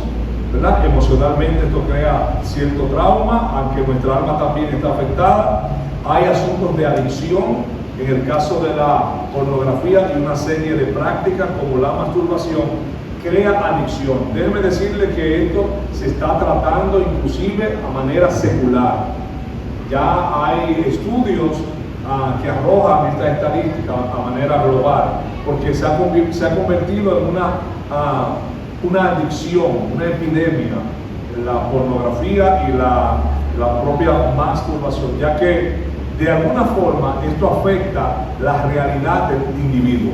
[SPEAKER 1] ¿verdad? Emocionalmente esto crea cierto trauma, aunque nuestra alma también está afectada. Hay asuntos de adicción, en el caso de la pornografía y una serie de prácticas como la masturbación, crea adicción. Déjeme decirle que esto se está tratando inclusive a manera secular. Ya hay estudios que arrojan esta estadística a manera global, porque se ha convertido en una adicción, una epidemia, la pornografía y la propia masturbación, ya que de alguna forma esto afecta la realidad del individuo.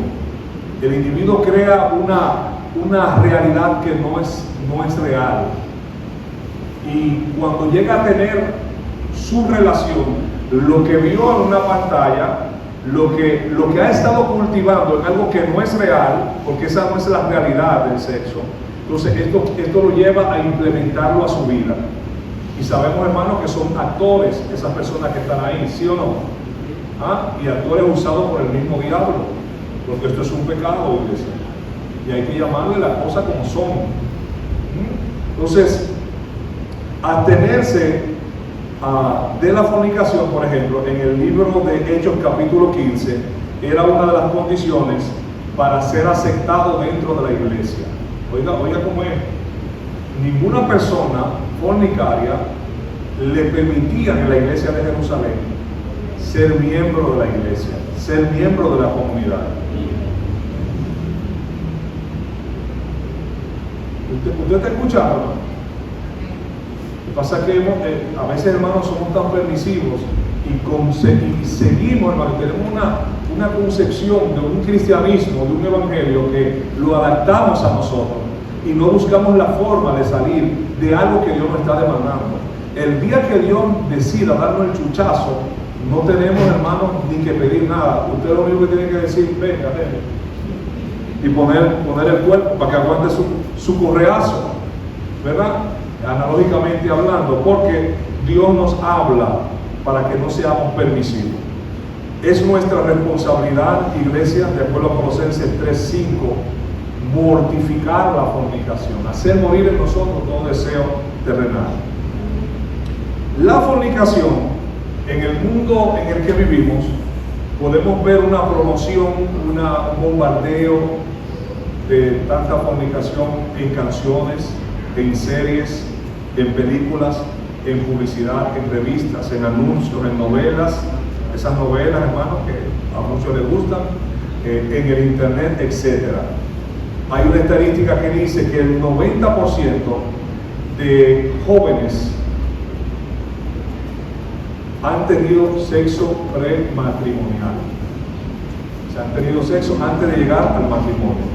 [SPEAKER 1] El individuo crea una realidad que no es real, y cuando llega a tener su relación, lo que vio en una pantalla, lo que ha estado cultivando en algo que no es real, porque esa no es la realidad del sexo, entonces esto lo lleva a implementarlo a su vida. Y sabemos, hermanos, que son actores esas personas que están ahí, ¿sí o no? Y actores usados por el mismo diablo, porque esto es un pecado, iglesia, y hay que llamarle las cosas como son. Entonces, abstenerse de la fornicación, por ejemplo, en el libro de Hechos capítulo 15, era una de las condiciones para ser aceptado dentro de la iglesia. Oiga cómo es. Ninguna persona fornicaria le permitía en la iglesia de Jerusalén ser miembro de la iglesia, ser miembro de la comunidad. ¿Usted está escuchando? Lo que pasa es que a veces, hermanos, somos tan permisivos y seguimos, hermanos, tenemos una concepción de un cristianismo, de un evangelio que lo adaptamos a nosotros y no buscamos la forma de salir de algo que Dios nos está demandando. El día que Dios decida darnos el chuchazo, no tenemos, hermanos, ni que pedir nada. Usted lo único que tiene que decir, venga, y poner el cuerpo para que aguante su correazo, ¿verdad? Analógicamente hablando, porque Dios nos habla para que no seamos permisivos. Es nuestra responsabilidad, iglesia, de acuerdo a Colosenses 3:5, mortificar la fornicación, hacer morir en nosotros todo deseo terrenal. La fornicación, en el mundo en el que vivimos, podemos ver una promoción, un bombardeo de tanta fornicación en canciones, en series, en películas, en publicidad, en revistas, en anuncios, en novelas, esas novelas, hermanos, que a muchos les gustan, en el internet, etc. Hay una estadística que dice que el 90% de jóvenes han tenido sexo prematrimonial. O sea, han tenido sexo antes de llegar al matrimonio.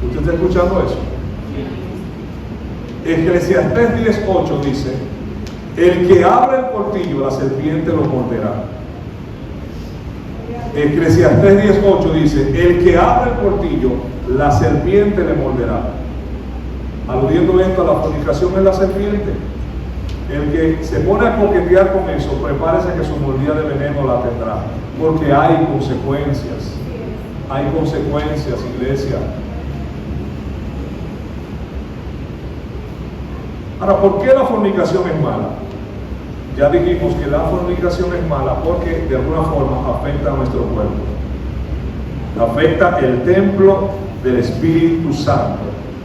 [SPEAKER 1] ¿Usted está escuchando eso? Eclesiastés 10:8 dice: el que abre el portillo, la serpiente lo morderá. Eclesiastés 10:8 dice: el que abre el portillo, la serpiente le morderá. Aludiendo esto a la fornicación en la serpiente. El que se pone a coquetear con eso, prepárese que su mordida de veneno la tendrá, porque hay consecuencias. Hay consecuencias, iglesia. Ahora, ¿por qué la fornicación es mala? Ya dijimos que la fornicación es mala porque de alguna forma afecta a nuestro cuerpo. Afecta el templo del Espíritu Santo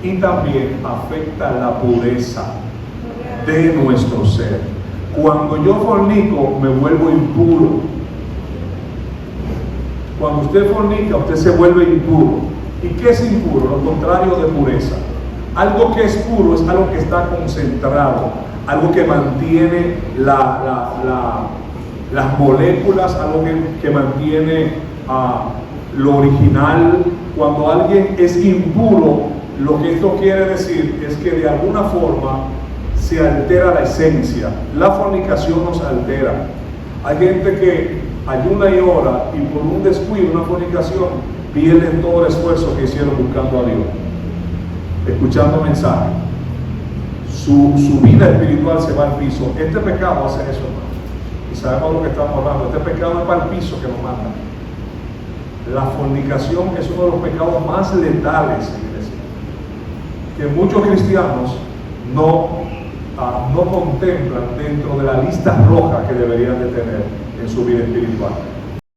[SPEAKER 1] y también afecta la pureza de nuestro ser. Cuando yo fornico, me vuelvo impuro. Cuando usted fornica, usted se vuelve impuro. ¿Y qué es impuro? Lo contrario de pureza. Algo que es puro es algo que está concentrado, algo que mantiene las moléculas, algo que mantiene lo original. Cuando alguien es impuro, lo que esto quiere decir es que de alguna forma se altera la esencia. La fornicación nos altera. Hay gente que ayuna y ora y por un descuido, una fornicación, pierden todo el esfuerzo que hicieron buscando a Dios, escuchando mensajes. Su vida espiritual se va al piso. Este pecado hace eso, hermano. Y sabemos lo que estamos hablando. Este pecado es para el piso que nos manda. La fornicación es uno de los pecados más letales, iglesia, que muchos cristianos no contemplan dentro de la lista roja que deberían de tener en su vida espiritual.